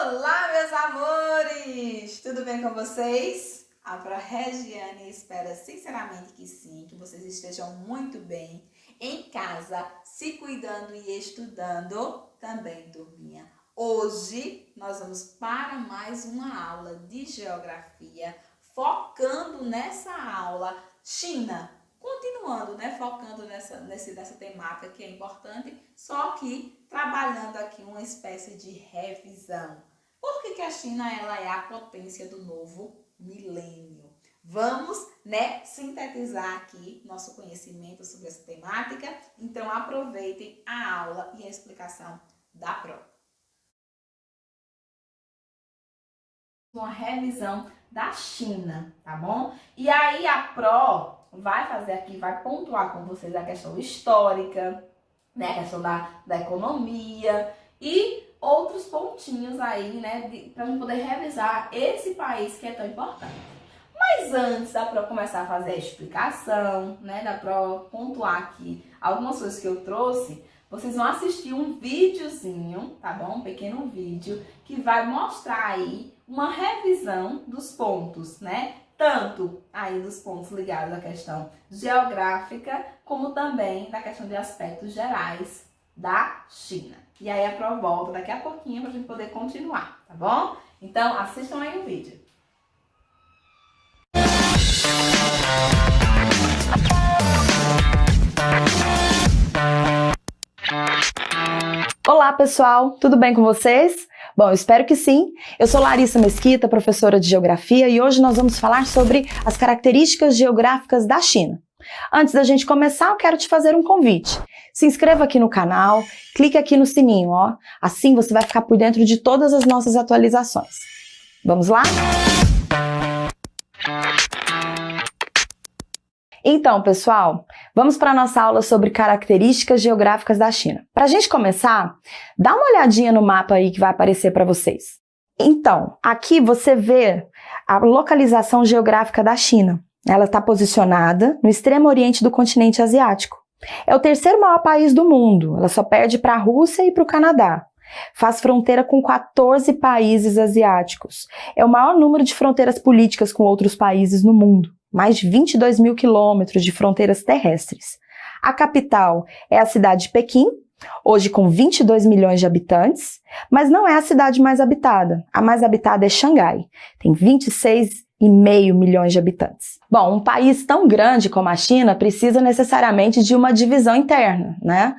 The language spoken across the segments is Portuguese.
Olá, meus amores! Tudo bem com vocês? A Regiane espera sinceramente que sim, que vocês estejam muito bem, em casa, se cuidando e estudando, também, turminha. Hoje nós vamos para mais uma aula de geografia, focando nessa aula China. Continuando, né, focando nessa temática que é importante, só que trabalhando aqui uma espécie de revisão. Por que a China ela é a potência do novo milênio? Vamos, né, sintetizar aqui nosso conhecimento sobre essa temática. Então aproveitem a aula e a explicação da prova. Uma revisão da China, tá bom? E aí a Pro vai fazer aqui, vai pontuar com vocês a questão histórica, né, a questão da economia e outros pontinhos aí, né, pra gente poder revisar esse país que é tão importante. Mas antes da Pro começar a fazer a explicação, né, da Pro pontuar aqui algumas coisas que eu trouxe, vocês vão assistir um videozinho, tá bom? Um pequeno vídeo que vai mostrar aí uma revisão dos pontos, né? Tanto aí dos pontos ligados à questão geográfica, como também da questão de aspectos gerais da China. E aí a Pro volta daqui a pouquinho pra gente poder continuar, tá bom? Então assistam aí o vídeo. Olá pessoal, tudo bem com vocês? Bom, eu espero que sim. Eu sou Larissa Mesquita, professora de Geografia, e hoje nós vamos falar sobre as características geográficas da China. Antes da gente começar, eu quero te fazer um convite. Se inscreva aqui no canal, clique aqui no sininho, ó. Assim você vai ficar por dentro de todas as nossas atualizações. Vamos lá? Então, pessoal, vamos para a nossa aula sobre características geográficas da China. Para a gente começar, dá uma olhadinha no mapa aí que vai aparecer para vocês. Então, aqui você vê a localização geográfica da China. Ela está posicionada no extremo oriente do continente asiático. É o terceiro maior país do mundo. Ela só perde para a Rússia e para o Canadá. Faz fronteira com 14 países asiáticos. É o maior número de fronteiras políticas com outros países no mundo. Mais de 22 mil quilômetros de fronteiras terrestres. A capital é a cidade de Pequim, hoje com 22 milhões de habitantes, mas não é a cidade mais habitada. A mais habitada é Xangai, tem 26,5 milhões de habitantes. Bom, um país tão grande como a China precisa necessariamente de uma divisão interna, né?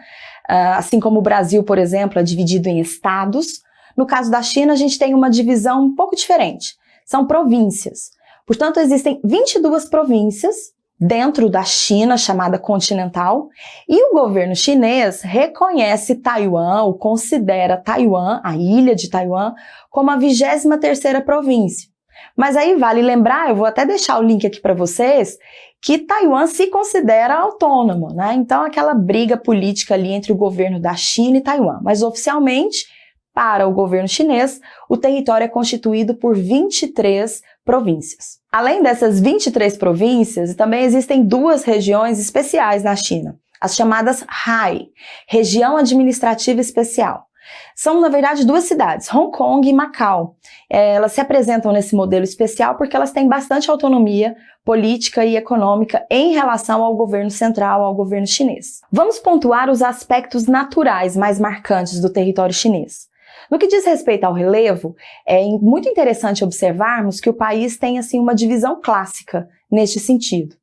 Assim como o Brasil, por exemplo, é dividido em estados, no caso da China a gente tem uma divisão um pouco diferente. São províncias. Portanto, existem 22 províncias dentro da China, chamada continental, e o governo chinês reconhece Taiwan, ou considera Taiwan, a ilha de Taiwan, como a 23ª província. Mas aí vale lembrar, eu vou até deixar o link aqui para vocês, que Taiwan se considera autônomo, né? Então, aquela briga política ali entre o governo da China e Taiwan. Mas oficialmente, para o governo chinês, o território é constituído por 23 províncias. Além dessas 23 províncias, também existem duas regiões especiais na China, as chamadas HAI, Região Administrativa Especial. São, na verdade, duas cidades, Hong Kong e Macau. Elas se apresentam nesse modelo especial porque elas têm bastante autonomia política e econômica em relação ao governo central, ao governo chinês. Vamos pontuar os aspectos naturais mais marcantes do território chinês. No que diz respeito ao relevo, é muito interessante observarmos que o país tem assim uma divisão clássica neste sentido.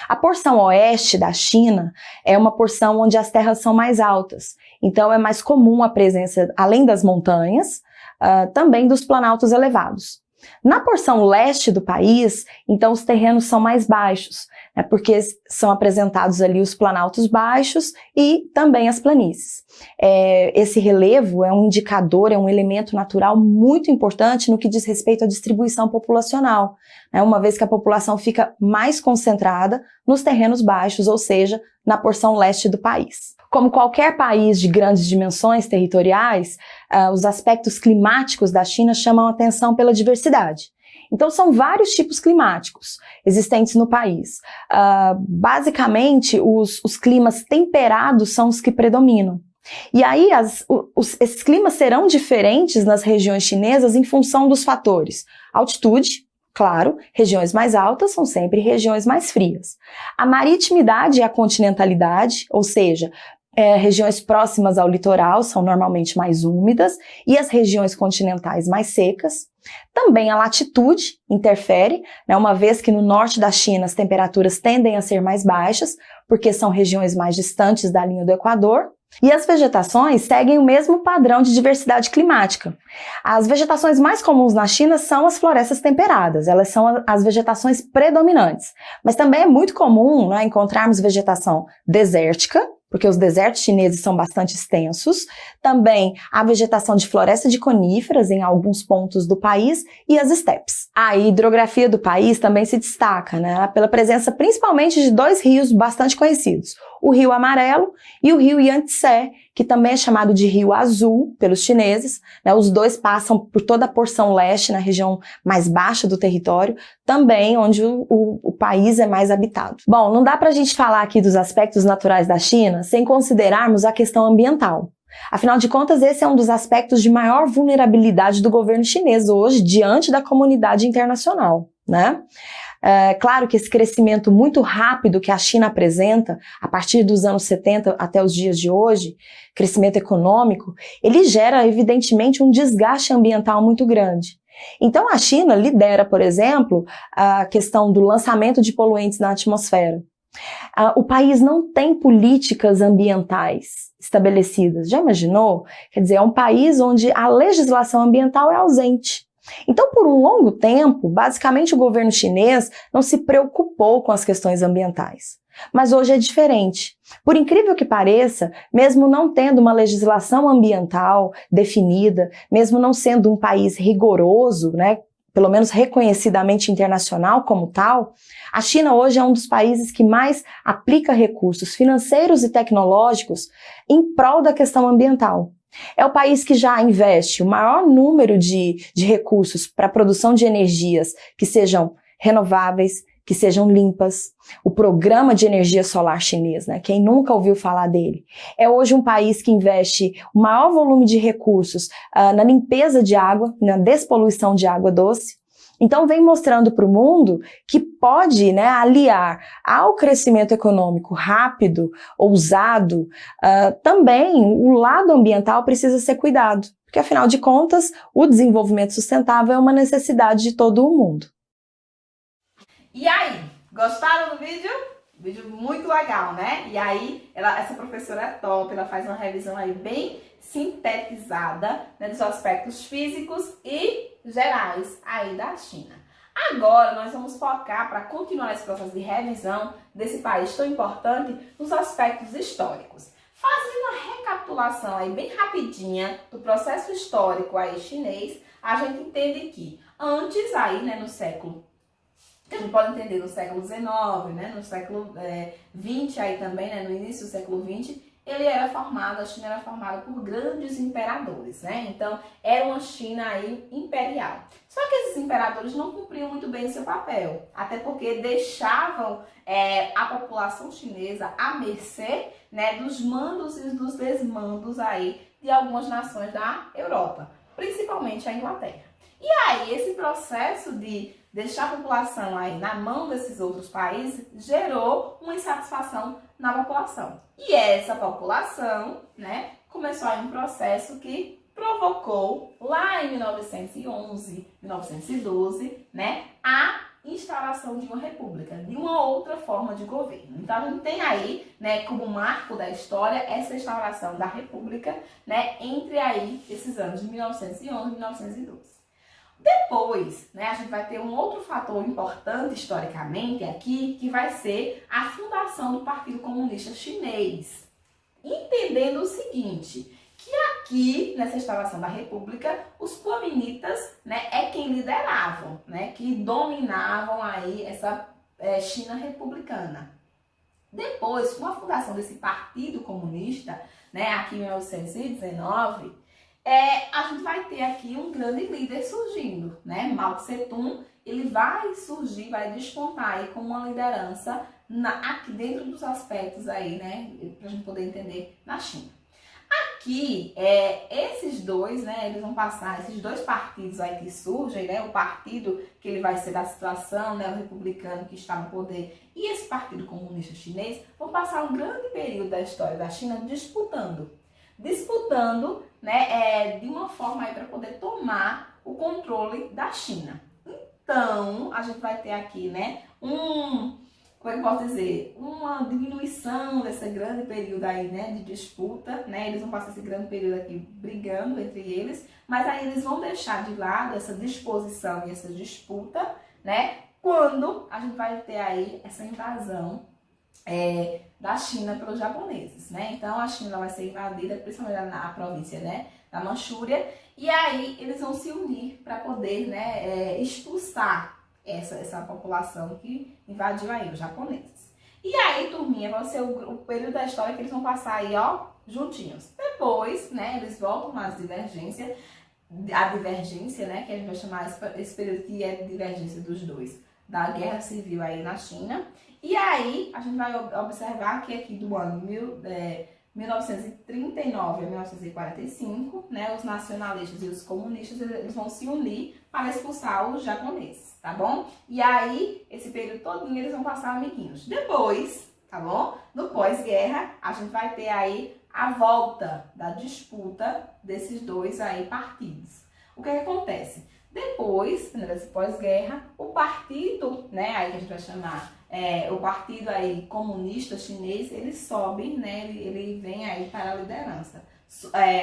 A porção oeste da China é uma porção onde as terras são mais altas, então é mais comum a presença, além das montanhas, também dos planaltos elevados. Na porção leste do país, então os terrenos são mais baixos, né, porque são apresentados ali os planaltos baixos e também as planícies. Esse relevo é um indicador, é um elemento natural muito importante no que diz respeito à distribuição populacional, né, uma vez que a população fica mais concentrada nos terrenos baixos, ou seja, na porção leste do país. Como qualquer país de grandes dimensões territoriais, os aspectos climáticos da China chamam a atenção pela diversidade. Então, são vários tipos climáticos existentes no país. Basicamente, os climas temperados são os que predominam. E aí esses climas serão diferentes nas regiões chinesas em função dos fatores altitude. Claro, regiões mais altas são sempre regiões mais frias. A maritimidade e a continentalidade, ou seja, regiões próximas ao litoral são normalmente mais úmidas e as regiões continentais mais secas. Também a latitude interfere, né, uma vez que no norte da China as temperaturas tendem a ser mais baixas, porque são regiões mais distantes da linha do Equador. E as vegetações seguem o mesmo padrão de diversidade climática. As vegetações mais comuns na China são as florestas temperadas, elas são as vegetações predominantes. Mas também é muito comum, né, encontrarmos vegetação desértica, porque os desertos chineses são bastante extensos. Também a vegetação de floresta de coníferas em alguns pontos do país e as estepes. A hidrografia do país também se destaca, né, pela presença principalmente de dois rios bastante conhecidos, o Rio Amarelo e o Rio Yangtze, que também é chamado de Rio Azul pelos chineses, né? Os dois passam por toda a porção leste, na região mais baixa do território, também onde o país é mais habitado. Bom, não dá pra gente falar aqui dos aspectos naturais da China sem considerarmos a questão ambiental. Afinal de contas, esse é um dos aspectos de maior vulnerabilidade do governo chinês hoje diante da comunidade internacional, né? É claro que esse crescimento muito rápido que a China apresenta, a partir dos anos 70 até os dias de hoje, crescimento econômico, ele gera evidentemente um desgaste ambiental muito grande. Então a China lidera, por exemplo, a questão do lançamento de poluentes na atmosfera. O país não tem políticas ambientais estabelecidas. Já imaginou? Quer dizer, é um país onde a legislação ambiental é ausente. Então, por um longo tempo, basicamente o governo chinês não se preocupou com as questões ambientais. Mas hoje é diferente. Por incrível que pareça, mesmo não tendo uma legislação ambiental definida, mesmo não sendo um país rigoroso, né, pelo menos reconhecidamente internacional como tal, a China hoje é um dos países que mais aplica recursos financeiros e tecnológicos em prol da questão ambiental. É o país que já investe o maior número de recursos para a produção de energias que sejam renováveis, que sejam limpas. O programa de energia solar chinês, né? Quem nunca ouviu falar dele? É hoje um país que investe o maior volume de recursos na limpeza de água, na despoluição de água doce. Então vem mostrando para o mundo que pode, né, aliar ao crescimento econômico rápido, ousado, também o lado ambiental precisa ser cuidado, porque afinal de contas o desenvolvimento sustentável é uma necessidade de todo o mundo. E aí, gostaram do vídeo? Vídeo muito legal, né? E aí, essa professora é top, ela faz uma revisão aí bem sintetizada, né, dos aspectos físicos e gerais aí da China. Agora, nós vamos focar, para continuar esse processo de revisão desse país tão importante, nos aspectos históricos. Fazendo uma recapitulação aí bem rapidinha do processo histórico aí chinês, a gente entende que antes aí, né, no século, que a gente pode entender no século XIX, né, no século XX aí também, né, no início do século XX, a China era formada por grandes imperadores, né? Então, era uma China aí imperial. Só que esses imperadores não cumpriam muito bem seu papel, até porque deixavam a população chinesa à mercê, né, dos mandos e dos desmandos aí de algumas nações da Europa, principalmente a Inglaterra. E aí, esse processo de deixar a população aí na mão desses outros países gerou uma insatisfação na população. E essa população, né, começou aí um processo que provocou, lá em 1911, 1912, né, a instalação de uma república, de uma outra forma de governo. Então, a gente tem aí, né, como marco da história, essa instauração da república, né, entre aí esses anos de 1911 e 1912. Depois, né, a gente vai ter um outro fator importante historicamente aqui, que vai ser a fundação do Partido Comunista Chinês. Entendendo o seguinte, que aqui, nessa instalação da República, os Kuomintãs, né, é quem lideravam, né, que dominavam aí essa China republicana. Depois, com a fundação desse Partido Comunista, né, aqui em 1919, a gente vai ter aqui um grande líder surgindo, né? Mao Tse-tung, ele vai surgir, vai despontar aí como uma liderança aqui dentro dos aspectos aí, né? Pra gente poder entender na China. Aqui, esses dois, né, eles vão passar, esses dois partidos aí que surgem, né, o partido que ele vai ser da situação, né, o republicano que está no poder, e esse partido comunista chinês, vão passar um grande período da história da China disputando, né, de uma forma aí para poder tomar o controle da China. Então, a gente vai ter aqui, né, como é que eu posso dizer? Uma diminuição desse grande período aí, né, de disputa, né? Eles vão passar esse grande período aqui brigando entre eles, mas aí eles vão deixar de lado essa disposição e essa disputa, né? Quando a gente vai ter aí essa invasão da China pelos japoneses, né? Então a China vai ser invadida, principalmente na província, né, da Manchúria, e aí eles vão se unir para poder, né, expulsar essa população que invadiu aí, os japoneses. E aí, turminha, vai ser o período da história que eles vão passar aí, ó, juntinhos. Depois, né, eles voltam nas divergências, a divergência, né, que a gente vai chamar esse período que é de divergência dos dois, da guerra civil aí na China. E aí, a gente vai observar que aqui do ano 1939 a 1945, né, os nacionalistas e os comunistas, eles vão se unir para expulsar os japoneses, tá bom? E aí, esse período todinho, eles vão passar amiguinhos. Depois, tá bom? No pós-guerra, a gente vai ter aí a volta da disputa desses dois aí partidos. O que acontece? Depois, né, desse pós-guerra, o partido, né, aí que a gente vai chamar o partido aí comunista chinês, ele sobe, né, ele vem aí para a liderança,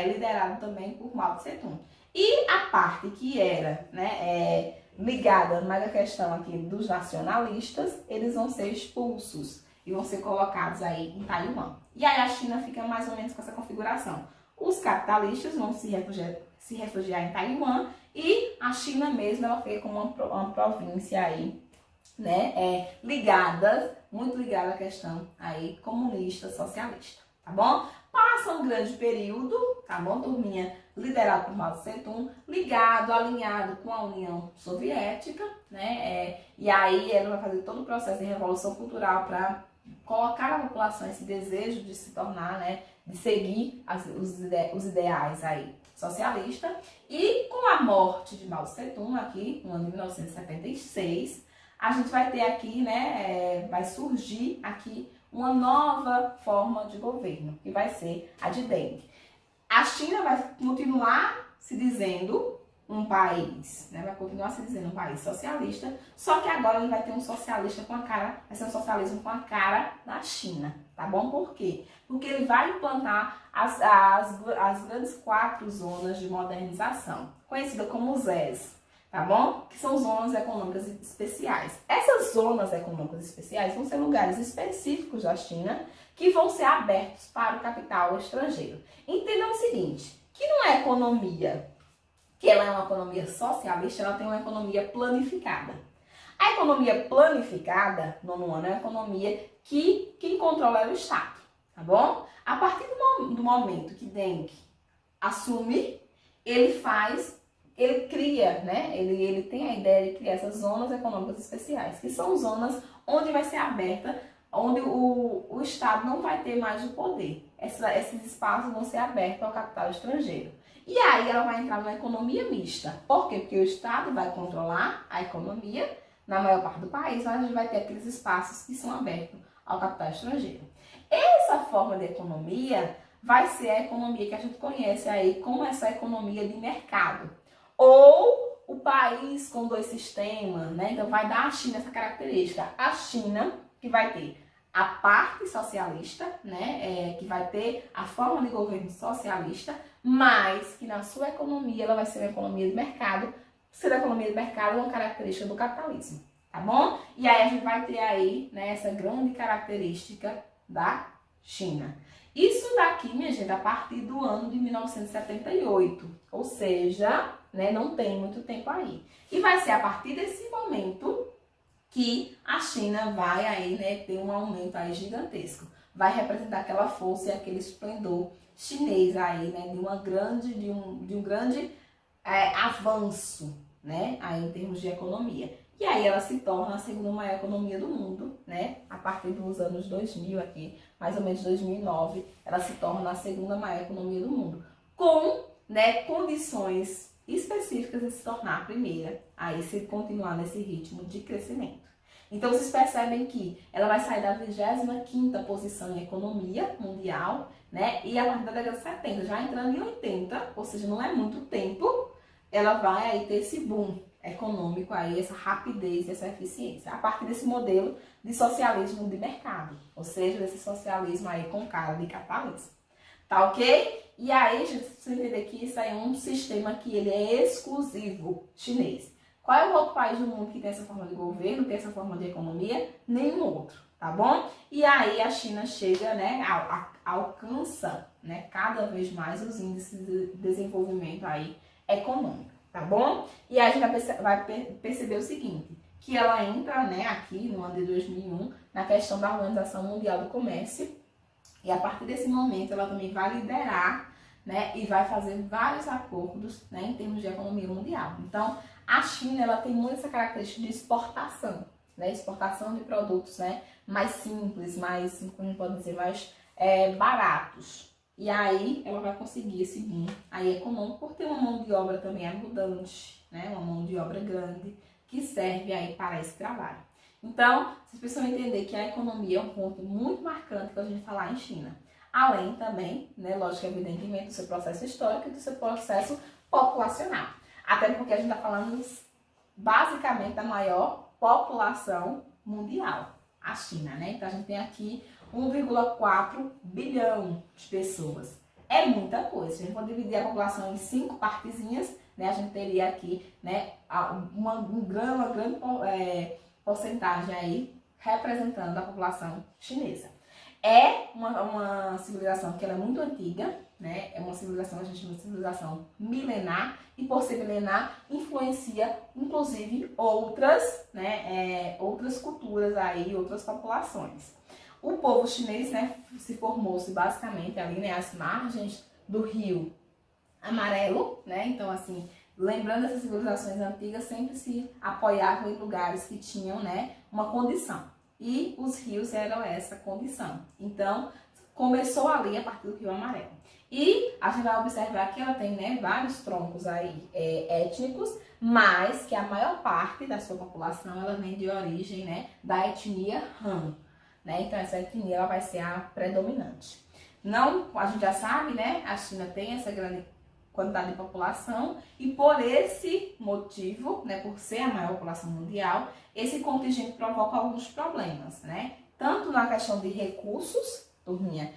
liderado também por Mao Tse-tung. E a parte que era, né, ligada mais à questão aqui dos nacionalistas, eles vão ser expulsos e vão ser colocados aí em Taiwan. E aí a China fica mais ou menos com essa configuração. Os capitalistas vão se refugiar em Taiwan e a China mesmo, ela fica como uma província aí, né, muito ligada à questão aí comunista, socialista, tá bom? Passa um grande período, tá bom, turminha? Liderado por Mao Tse-tung, alinhado com a União Soviética, né? E aí ela vai fazer todo o processo de revolução cultural para colocar na população esse desejo de se tornar, né, de seguir os ideais aí socialistas. E com a morte de Mao Tse-tung aqui, no ano de 1976, a gente vai ter aqui, né, vai surgir aqui uma nova forma de governo, que vai ser a de Deng. A China vai continuar se dizendo um país, né, vai continuar se dizendo um país socialista, só que agora ele vai ter um socialista com a cara, vai ser um socialismo com a cara da China, tá bom? Por quê? Porque ele vai implantar as grandes 4 zonas de modernização, conhecida como ZES, tá bom? Que são zonas econômicas especiais. Essas zonas econômicas especiais vão ser lugares específicos da China que vão ser abertos para o capital estrangeiro. Entendam o seguinte, que não é economia, que ela é uma economia socialista, ela tem uma economia planificada. A economia planificada, nono ano, é uma economia que quem controla é o Estado, tá bom? A partir do momento que Deng assume, ele cria, né? Ele tem a ideia de criar essas zonas econômicas especiais, que são zonas onde vai ser aberta, onde o Estado não vai ter mais o poder. Esses espaços vão ser abertos ao capital estrangeiro. E aí ela vai entrar numa economia mista. Por quê? Porque o Estado vai controlar a economia na maior parte do país, mas a gente vai ter aqueles espaços que são abertos ao capital estrangeiro. Essa forma de economia vai ser a economia que a gente conhece aí como essa economia de mercado. Ou o país com 2 sistemas, né? Então vai dar à China essa característica. A China, que vai ter a parte socialista, né? Que vai ter a forma de governo socialista, mas que na sua economia ela vai ser uma economia de mercado. Ser a economia de mercado é uma característica do capitalismo, tá bom? E aí a gente vai ter aí, né, essa grande característica da China. Isso daqui, minha gente, a partir do ano de 1978, ou seja, né, não tem muito tempo aí. E vai ser a partir desse momento que a China vai aí, né, ter um aumento aí gigantesco. Vai representar aquela força e aquele esplendor chinês aí, né, de um grande avanço, né, aí em termos de economia. E aí ela se torna a segunda maior economia do mundo, né? A partir dos anos 2000 aqui, mais ou menos 2009, ela se torna a segunda maior economia do mundo, com, né, condições específicas de se tornar a primeira, aí se continuar nesse ritmo de crescimento. Então vocês percebem que ela vai sair da 25ª posição em economia mundial, né? E a partir da década de 70, já entrando em 80, ou seja, não é muito tempo, ela vai aí ter esse boom econômico aí, essa rapidez, essa eficiência, a partir desse modelo de socialismo de mercado, ou seja, desse socialismo aí com cara de capitalismo. Tá ok? E aí, gente, você entender que isso aí é um sistema que ele é exclusivo chinês. Qual é o outro país do mundo que tem essa forma de governo, tem essa forma de economia? Nenhum outro, tá bom? E aí a China chega, né, alcança, né, cada vez mais os índices de desenvolvimento aí econômico, tá bom? E aí a gente vai perceber o seguinte, que ela entra, né, aqui no ano de 2001, na questão da Organização Mundial do Comércio, e a partir desse momento ela também vai liderar, né, e vai fazer vários acordos, né, em termos de economia mundial. Então, a China, ela tem muito essa característica de exportação, né, exportação de produtos, né, mais simples, mais, como a gente pode dizer, mais baratos. E aí, ela vai conseguir esse boom aí econômico por ter uma mão de obra também abundante, né, uma mão de obra grande, que serve aí para esse trabalho. Então, vocês precisam entender que a economia é um ponto muito marcante para a gente falar em China. Além também, né, lógico, evidentemente, do seu processo histórico e do seu processo populacional. Até porque a gente está falando basicamente da maior população mundial, a China, né? Então a gente tem aqui 1,4 bilhão de pessoas. É muita coisa. Se a gente for dividir a população em 5 partezinhas, né, a gente teria aqui, né, uma grande porcentagem aí representando a população chinesa. É uma civilização que ela é muito antiga, né? É uma civilização, a gente chama de civilização milenar, e por ser milenar, influencia inclusive outras, né, outras culturas aí, outras populações. O povo chinês, né, se formou-se basicamente ali, né, às margens do Rio Amarelo, né? Então, assim, lembrando essas civilizações antigas, sempre se apoiavam em lugares que tinham, né, uma condição. E os rios eram essa condição. Então, começou ali a partir do Rio Amarelo. E a gente vai observar que ela tem, né, vários troncos aí étnicos, mas que a maior parte da sua população ela vem de origem, né, da etnia Han, né? Então essa etnia ela vai ser a predominante. Não, a gente já sabe, né, a China tem essa grande quantidade de população e por esse motivo, né, por ser a maior população mundial, esse contingente provoca alguns problemas, né? Tanto na questão de recursos, turminha,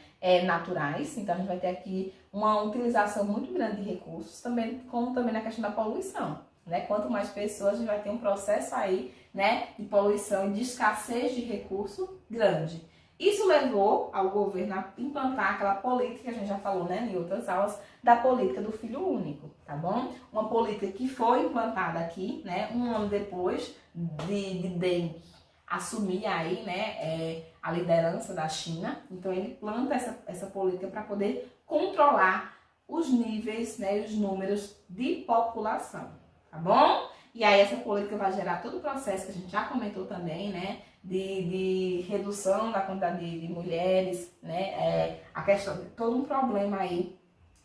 naturais, então a gente vai ter aqui uma utilização muito grande de recursos, também, como também na questão da poluição, né? Quanto mais pessoas, a gente vai ter um processo aí, né, de poluição e de escassez de recurso grande. Isso levou ao governo a implantar aquela política que a gente já falou, né, em outras aulas, da política do filho único, tá bom? Uma política que foi implantada aqui, né, um ano depois de Deng assumir aí, né, a liderança da China. Então ele planta essa política para poder controlar os níveis, né, os números de população, tá bom? E aí essa política vai gerar todo o processo que a gente já comentou também, né, de redução da quantidade de mulheres, né, a questão de todo um problema aí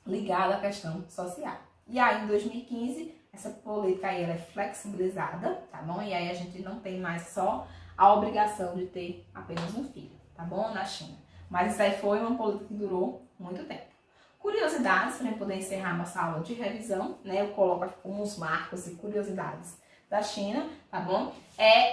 ligado à questão social. E aí em 2015 essa política aí ela é flexibilizada, tá bom? E aí a gente não tem mais só a obrigação de ter apenas um filho, tá bom? Na China. Mas isso aí foi uma política que durou muito tempo. Curiosidades, para poder encerrar nossa aula de revisão, né? Eu coloco aqui como uns marcos e curiosidades da China, tá bom?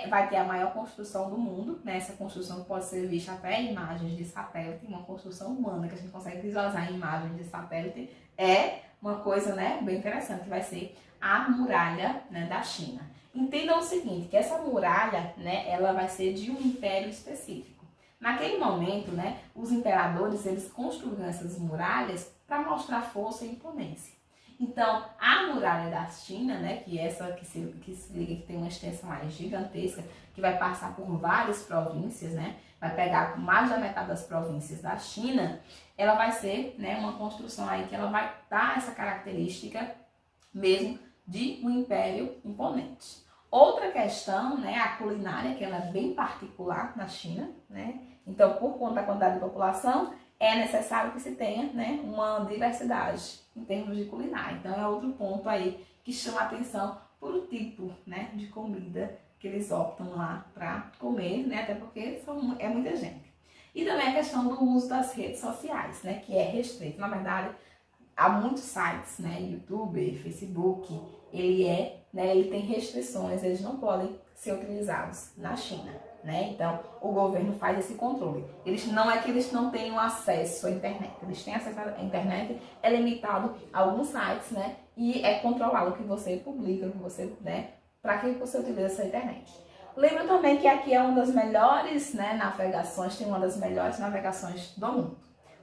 Vai ter a maior construção do mundo, né? Essa construção pode ser vista até em imagens de satélite, uma construção humana que a gente consegue visualizar em imagens de satélite, é uma coisa, né, bem interessante, que vai ser a muralha, né, da China. Entendam o seguinte, que essa muralha, né, ela vai ser de um império específico. Naquele momento, né, os imperadores, eles construíram essas muralhas para mostrar força e imponência. Então, a muralha da China, né, que se liga que tem uma extensão mais gigantesca, que vai passar por várias províncias, né, vai pegar mais da metade das províncias da China, ela vai ser, né, uma construção aí que ela vai dar essa característica mesmo de um império imponente. Outra questão, né, a culinária, que ela é bem particular na China, né? Então, por conta da quantidade de população, é necessário que se tenha, né, uma diversidade em termos de culinária. Então, é outro ponto aí que chama a atenção por o tipo, né, de comida que eles optam lá para comer, né? Até porque é muita gente. E também a questão do uso das redes sociais, né, que é restrito. Na verdade, há muitos sites, né, YouTube, Facebook, ele tem restrições, eles não podem ser utilizados na China, né? Então, o governo faz esse controle. Não é que eles não tenham acesso à internet, eles têm acesso à internet, é limitado a alguns sites, né? E é controlado o que você publica, o que você, né, para que você utiliza essa internet. Lembra também que aqui é uma das melhores, né, navegações, tem uma das melhores navegações do mundo.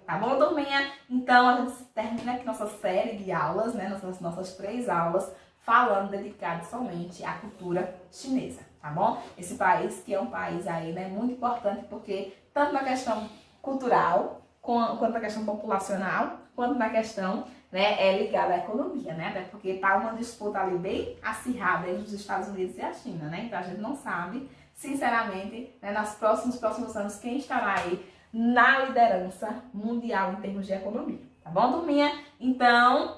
Tá bom, turminha? Então, a gente termina aqui nossa série de aulas, né? Nossas 3 aulas, falando dedicado somente à cultura chinesa, tá bom? Esse país que é um país aí, né, muito importante, porque tanto na questão cultural, quanto na questão populacional, quanto na questão, né, é ligada à economia, né? Até porque tá uma disputa ali bem acirrada entre os Estados Unidos e a China, né? Então, a gente não sabe, sinceramente, né, nos próximos anos, quem estará aí na liderança mundial em termos de economia, tá bom, turminha? Então,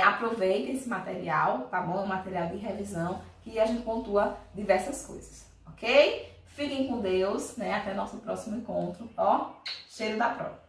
aproveite esse material, tá bom? É um material de revisão que a gente pontua diversas coisas, ok? Fiquem com Deus, né? Até nosso próximo encontro, ó, cheiro da prova.